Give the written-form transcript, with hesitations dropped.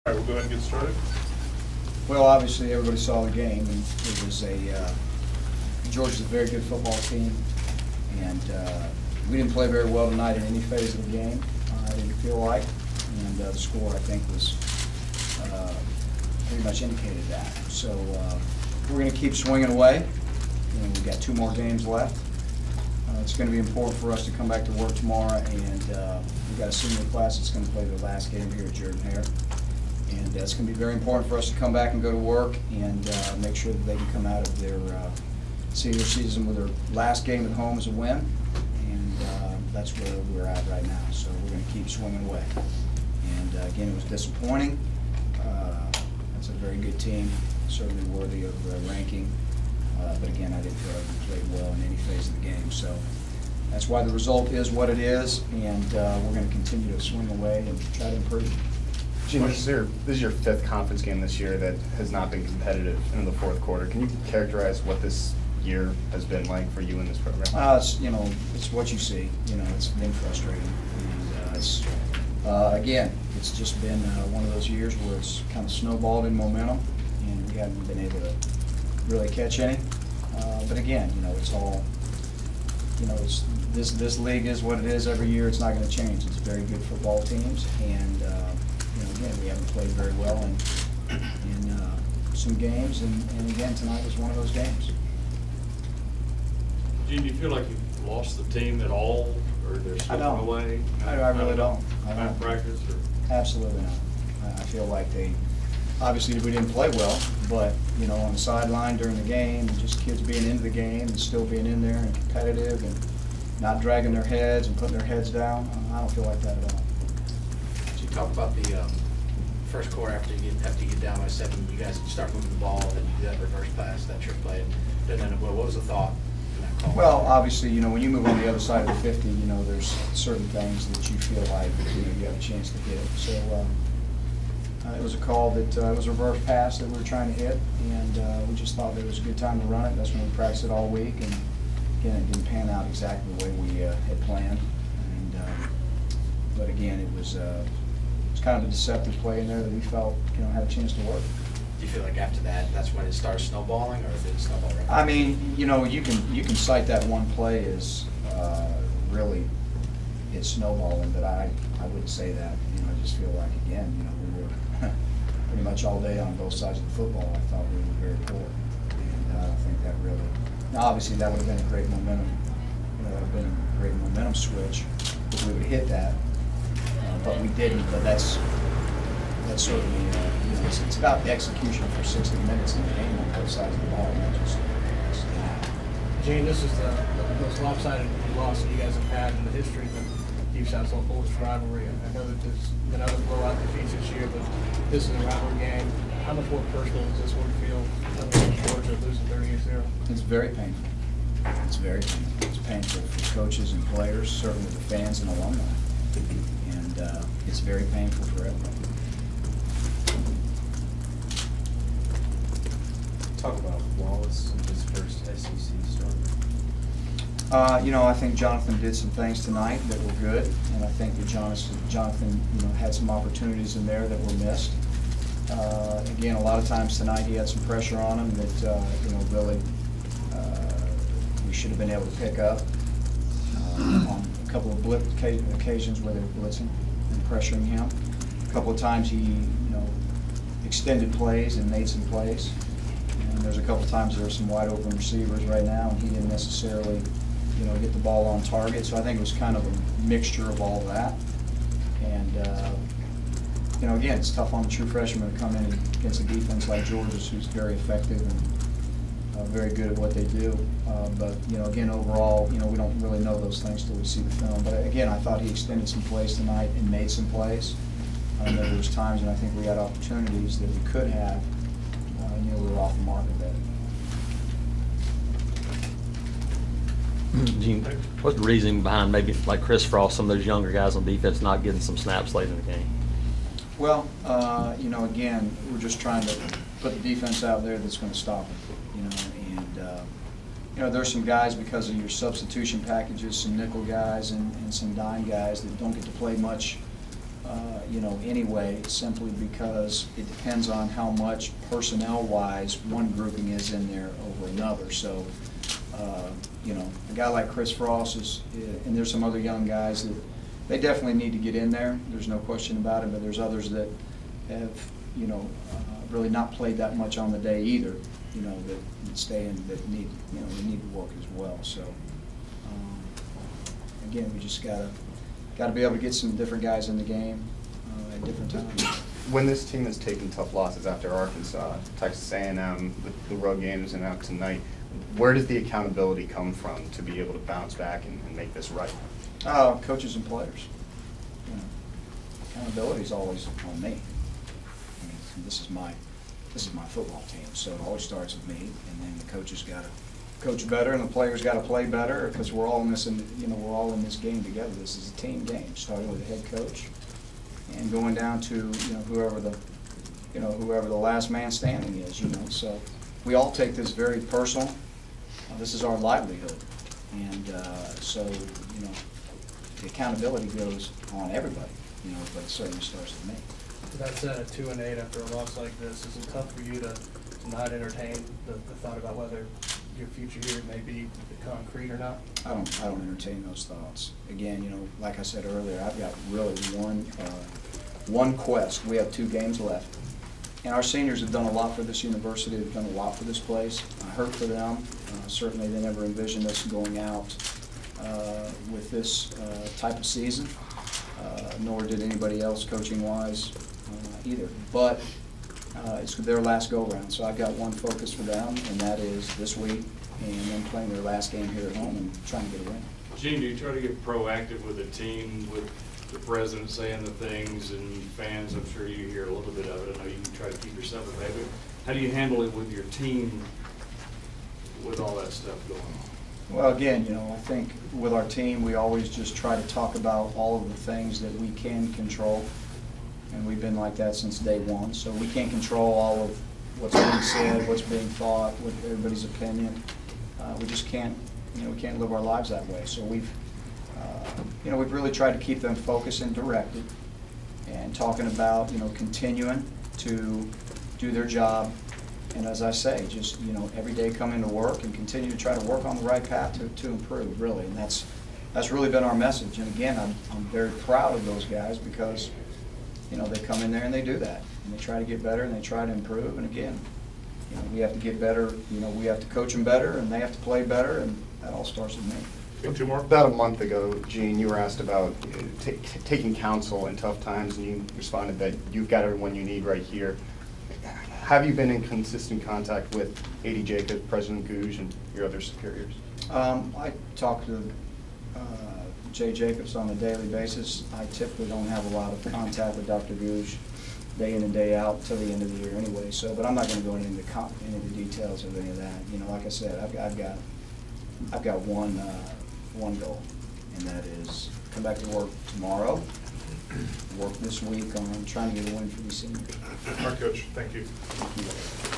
All right, we'll go ahead and get started. Well, obviously, everybody saw the game, and it was Georgia's a very good football team, and we didn't play very well tonight in any phase of the game. I didn't feel like, and the score, I think, was pretty much indicated that. So we're going to keep swinging away. We've got 2 more games left. It's going to be important for us to come back to work tomorrow, and we've got a senior class that's going to play their last game here at Jordan-Hare. And it's going to be very important for us to come back and go to work and make sure that they can come out of their senior season with their last game at home as a win. And that's where we're at right now. So we're going to keep swinging away. And again, it was disappointing. That's a very good team, certainly worthy of ranking. But again, I didn't feel like we played well in any phase of the game. So that's why the result is what it is. And we're going to continue to swing away and try to improve. Jim, this is your 5th conference game this year that has not been competitive in the 4th quarter. Can you characterize what this year has been like for you in this program? It's what you see. It's been frustrating. And again, it's just been one of those years where it's kind of snowballed in momentum, and we haven't been able to really catch any. But again, it's all. It's this league is what it is every year. It's not going to change. It's very good football teams, and again, we haven't played very well in some games, and again, tonight was one of those games. Gene, do you feel like you lost the team at all, or they're slipping away? I really don't. I don't. Practice, or? Absolutely not. I feel like obviously we didn't play well, but on the sideline during the game, and just kids being into the game and still being in there and competitive and not dragging their heads and putting their heads down, I don't feel like that at all. So you talk about the first quarter after you get down by 7, you guys start moving the ball, and you do that reverse pass, that trick play. And then what was the thought in that call? Well, obviously, when you move on the other side of the 50, there's certain things that you feel like you have a chance to hit. So it was a call that it was a reverse pass that we were trying to hit, and we just thought that it was a good time to run it. That's when we practiced it all week, and again, it didn't pan out exactly the way we had planned. And but again, it was kind of a deceptive play in there that we felt had a chance to work. Do you feel like after that, that's when it starts snowballing, or did it snowball right now? I mean, you can cite that one play as really it's snowballing, but I wouldn't say that. I just feel like again, we were pretty much all day on both sides of the football. I thought we were very poor, and I think that really. Now, obviously, that would have been a great momentum. That would have been a great momentum switch if we would have hit that. But we didn't. But that's certainly it's about the execution for 60 minutes in the game on both sides of the ball. Gene, this is the most lopsided loss that you guys have had in the history of the Deep South St. Louis rivalry. I know that there's been other blowout defeats this year, but this is a rivalry game. How much more personal does this one feel against Georgia losing 38-0? It's very painful. It's very painful. It's painful for coaches and players, certainly the fans and alumni. And it's very painful for everyone. Talk about Wallace and his first SEC start. I think Jonathan did some things tonight that were good, and I think that Jonathan had some opportunities in there that were missed. Again, a lot of times tonight he had some pressure on him that really we should have been able to pick up on a couple of blip occasions where they were blitzing and pressuring him. A couple of times he extended plays and made some plays. And there's a couple of times there were some wide open receivers right now, and he didn't necessarily get the ball on target. So I think it was kind of a mixture of all of that. And again, it's tough on the true freshmen to come in against a defense like Georgia's, who's very effective and very good at what they do. But again, overall, we don't really know those things till we see the film. But again, I thought he extended some plays tonight and made some plays. There was times, and I think we had opportunities that we could have. We were off the mark a bit. Gene, what's the reason behind maybe like Chris Frost, some of those younger guys on defense not getting some snaps late in the game? Well, again, we're just trying to put the defense out there that's going to stop them. And there's some guys because of your substitution packages, some nickel guys and some dime guys that don't get to play much anyway, simply because it depends on how much personnel-wise one grouping is in there over another. So, a guy like Chris Frost and there's some other young guys that they definitely need to get in there. There's no question about it, but there's others that have, really not played that much on the day either, that stay in, that need, they need to work as well. So, again, we just gotta be able to get some different guys in the game at different times. When this team has taken tough losses after Arkansas, Texas A&M, the road games, and out tonight, where does the accountability come from to be able to bounce back and make this right? Coaches and players. Accountability is always on me. I mean, this is my football team, so it always starts with me, and then the coaches got to coach better, and the players got to play better, because we're all in this, we're all in this game together. This is a team game, starting with the head coach and going down to whoever the last man standing is. So we all take this very personal. This is our livelihood, and so the accountability goes on everybody. But it certainly starts with me. That said, at 2-8 after a loss like this, is it tough for you to not entertain the thought about whether your future here may be concrete or not? I don't entertain those thoughts. Again, like I said earlier, I've got really one quest. We have 2 games left, and our seniors have done a lot for this university. They've done a lot for this place. I hurt for them. Certainly, they never envisioned us going out with this type of season, nor did anybody else coaching-wise either. But it's their last go-round, so I've got one focus for them, and that is this week, and then playing their last game here at home and trying to get a win. Gene, do you try to get proactive with the team, with the president saying the things, and fans? I'm sure you hear a little bit of it. I know you try to keep yourself at bay, but how do you handle it with your team with all that stuff going on? Well, again, I think with our team, we always just try to talk about all of the things that we can control. And we've been like that since day one. So we can't control all of what's being said, what's being thought, what everybody's opinion. We just can't, we can't live our lives that way. So we've really tried to keep them focused and directed, and talking about, continuing to do their job. And as I say, just, every day come into work and continue to try to work on the right path to improve, really. And that's really been our message. And again, I'm very proud of those guys, because they come in there and they do that, and they try to get better and they try to improve. And again, we have to get better. We have to coach them better, and they have to play better, and that all starts with me. 2 more. About a month ago, Gene, you were asked about taking counsel in tough times, and you responded that you've got everyone you need right here. Have you been in consistent contact with A.D. Jacob, President Gouge, and your other superiors? I talk to Jay Jacobs on a daily basis. I typically don't have a lot of contact with Dr. Gouge day in and day out until the end of the year anyway. So, but I'm not going to go into the details of any of that. Like I said, I've got one goal, and that is come back to work tomorrow, work this week on trying to get a win for these seniors. Our coach, thank you. Thank you.